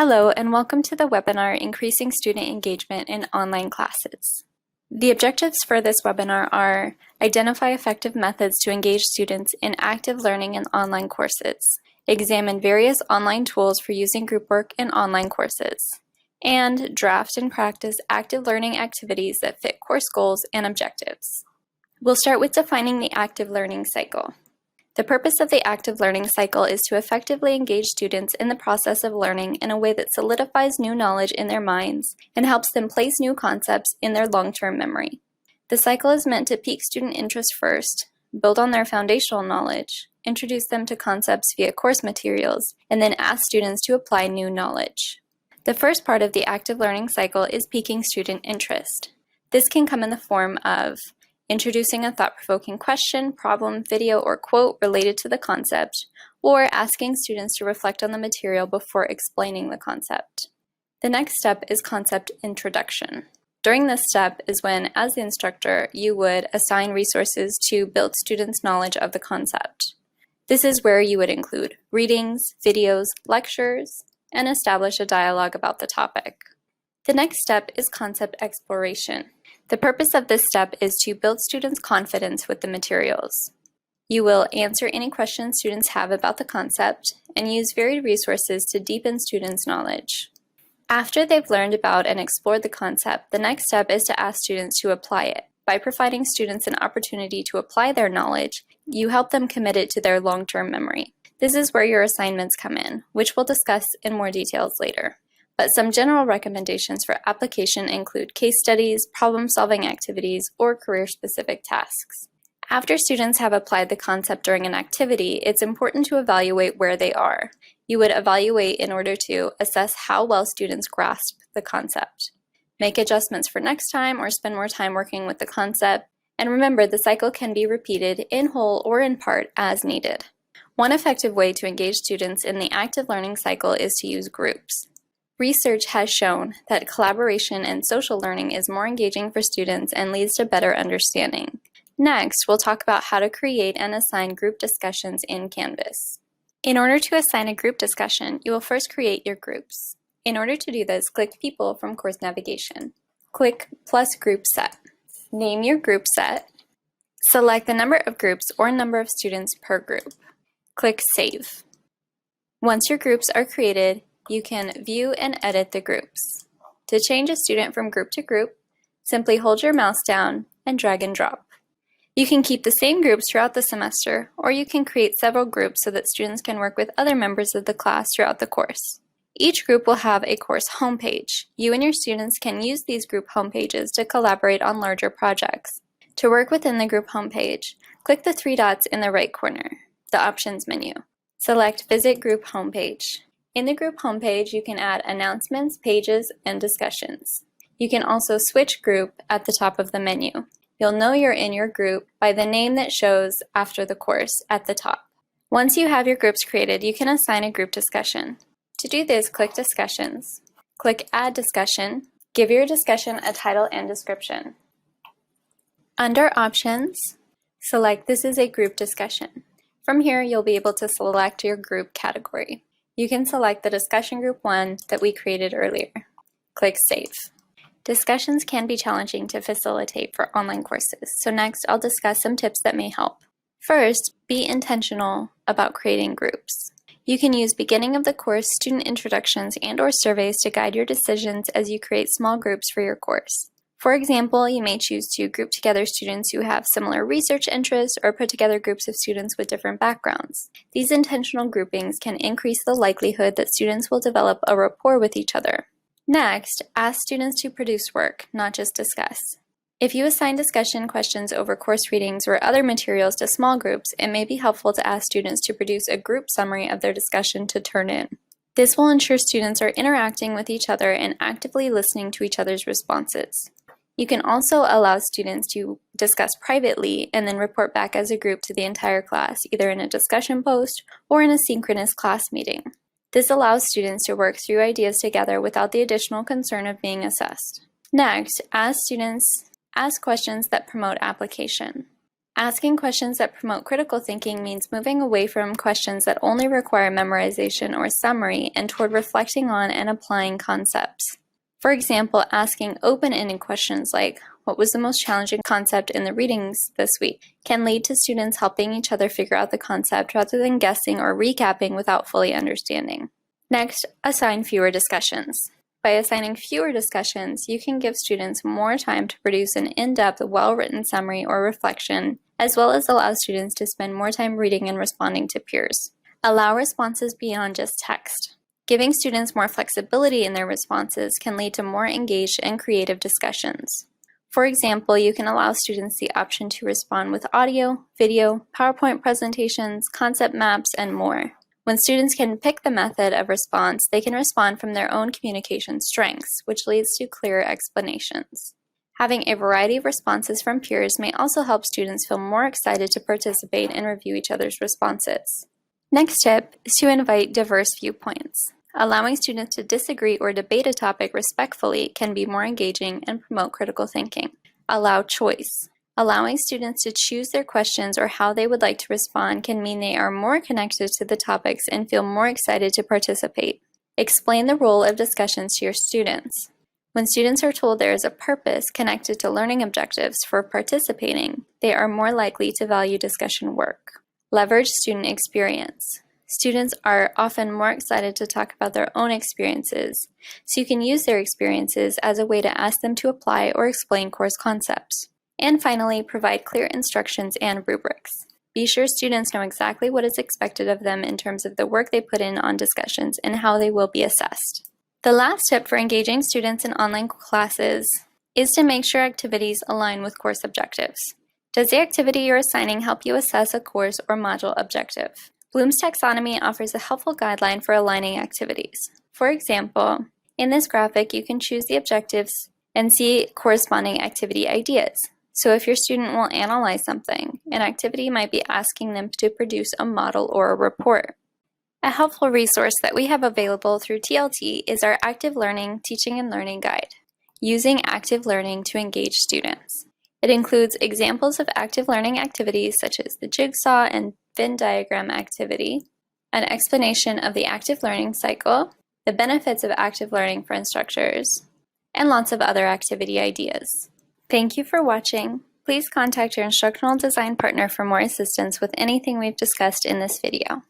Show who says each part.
Speaker 1: Hello, and welcome to the webinar, Increasing Student Engagement in Online Classes. The objectives for this webinar are identify effective methods to engage students in active learning in online courses, examine various online tools for using group work in online courses, and draft and practice active learning activities that fit course goals and objectives. We'll start with defining the active learning cycle. The purpose of the active learning cycle is to effectively engage students in the process of learning in a way that solidifies new knowledge in their minds and helps them place new concepts in their long-term memory. The cycle is meant to pique student interest first, build on their foundational knowledge, introduce them to concepts via course materials, and then ask students to apply new knowledge. The first part of the active learning cycle is piquing student interest. This can come in the form of introducing a thought-provoking question, problem, video, or quote related to the concept, or asking students to reflect on the material before explaining the concept. The next step is concept introduction. During this step is when, as the instructor, you would assign resources to build students' knowledge of the concept. This is where you would include readings, videos, lectures, and establish a dialogue about the topic. The next step is concept exploration. The purpose of this step is to build students' confidence with the materials. You will answer any questions students have about the concept and use varied resources to deepen students' knowledge. After they've learned about and explored the concept, the next step is to ask students to apply it. By providing students an opportunity to apply their knowledge, you help them commit it to their long-term memory. This is where your assignments come in, which we'll discuss in more details later. But some general recommendations for application include case studies, problem-solving activities, or career-specific tasks. After students have applied the concept during an activity, it's important to evaluate where they are. You would evaluate in order to assess how well students grasp the concept, make adjustments for next time, or spend more time working with the concept. And remember, the cycle can be repeated in whole or in part as needed. One effective way to engage students in the active learning cycle is to use groups. Research has shown that collaboration and social learning is more engaging for students and leads to better understanding. Next, we'll talk about how to create and assign group discussions in Canvas. In order to assign a group discussion, you will first create your groups. In order to do this, click People from Course Navigation. Click Plus Group Set. Name your group set. Select the number of groups or number of students per group. Click Save. Once your groups are created, you can view and edit the groups. To change a student from group to group, simply hold your mouse down and drag and drop. You can keep the same groups throughout the semester, or you can create several groups so that students can work with other members of the class throughout the course. Each group will have a course homepage. You and your students can use these group homepages to collaborate on larger projects. To work within the group homepage, click the three dots in the right corner, the Options menu. Select Visit Group Homepage. In the group homepage, you can add announcements, pages, and discussions. You can also switch group at the top of the menu. You'll know you're in your group by the name that shows after the course at the top. Once you have your groups created, you can assign a group discussion. To do this, click Discussions. Click Add Discussion. Give your discussion a title and description. Under Options, select This is a group discussion. From here, you'll be able to select your group category. You can select the discussion group 1 that we created earlier. Click Save. Discussions can be challenging to facilitate for online courses, so next I'll discuss some tips that may help. First, be intentional about creating groups. You can use beginning of the course student introductions and/or surveys to guide your decisions as you create small groups for your course. For example, you may choose to group together students who have similar research interests or put together groups of students with different backgrounds. These intentional groupings can increase the likelihood that students will develop a rapport with each other. Next, ask students to produce work, not just discuss. If you assign discussion questions over course readings or other materials to small groups, it may be helpful to ask students to produce a group summary of their discussion to turn in. This will ensure students are interacting with each other and actively listening to each other's responses. You can also allow students to discuss privately and then report back as a group to the entire class, either in a discussion post or in a synchronous class meeting. This allows students to work through ideas together without the additional concern of being assessed. Next, as students ask questions that promote application. Asking questions that promote critical thinking means moving away from questions that only require memorization or summary and toward reflecting on and applying concepts. For example, asking open-ended questions like, "What was the most challenging concept in the readings this week?" can lead to students helping each other figure out the concept rather than guessing or recapping without fully understanding. Next, assign fewer discussions. By assigning fewer discussions, you can give students more time to produce an in-depth, well-written summary or reflection, as well as allow students to spend more time reading and responding to peers. Allow responses beyond just text. Giving students more flexibility in their responses can lead to more engaged and creative discussions. For example, you can allow students the option to respond with audio, video, PowerPoint presentations, concept maps, and more. When students can pick the method of response, they can respond from their own communication strengths, which leads to clearer explanations. Having a variety of responses from peers may also help students feel more excited to participate and review each other's responses. Next tip is to invite diverse viewpoints. Allowing students to disagree or debate a topic respectfully can be more engaging and promote critical thinking. Allow choice. Allowing students to choose their questions or how they would like to respond can mean they are more connected to the topics and feel more excited to participate. Explain the role of discussions to your students. When students are told there is a purpose connected to learning objectives for participating, they are more likely to value discussion work. Leverage student experience. Students are often more excited to talk about their own experiences, so you can use their experiences as a way to ask them to apply or explain course concepts. And finally, provide clear instructions and rubrics. Be sure students know exactly what is expected of them in terms of the work they put in on discussions and how they will be assessed. The last tip for engaging students in online classes is to make sure activities align with course objectives. Does the activity you're assigning help you assess a course or module objective? Bloom's taxonomy offers a helpful guideline for aligning activities. For example, in this graphic, you can choose the objectives and see corresponding activity ideas. So if your student will analyze something, an activity might be asking them to produce a model or a report. A helpful resource that we have available through TLT is our Active Learning Teaching and Learning Guide, Using Active Learning to Engage Students. It includes examples of active learning activities such as the jigsaw and Venn diagram activity, an explanation of the active learning cycle, the benefits of active learning for instructors, and lots of other activity ideas. Thank you for watching. Please contact your instructional design partner for more assistance with anything we've discussed in this video.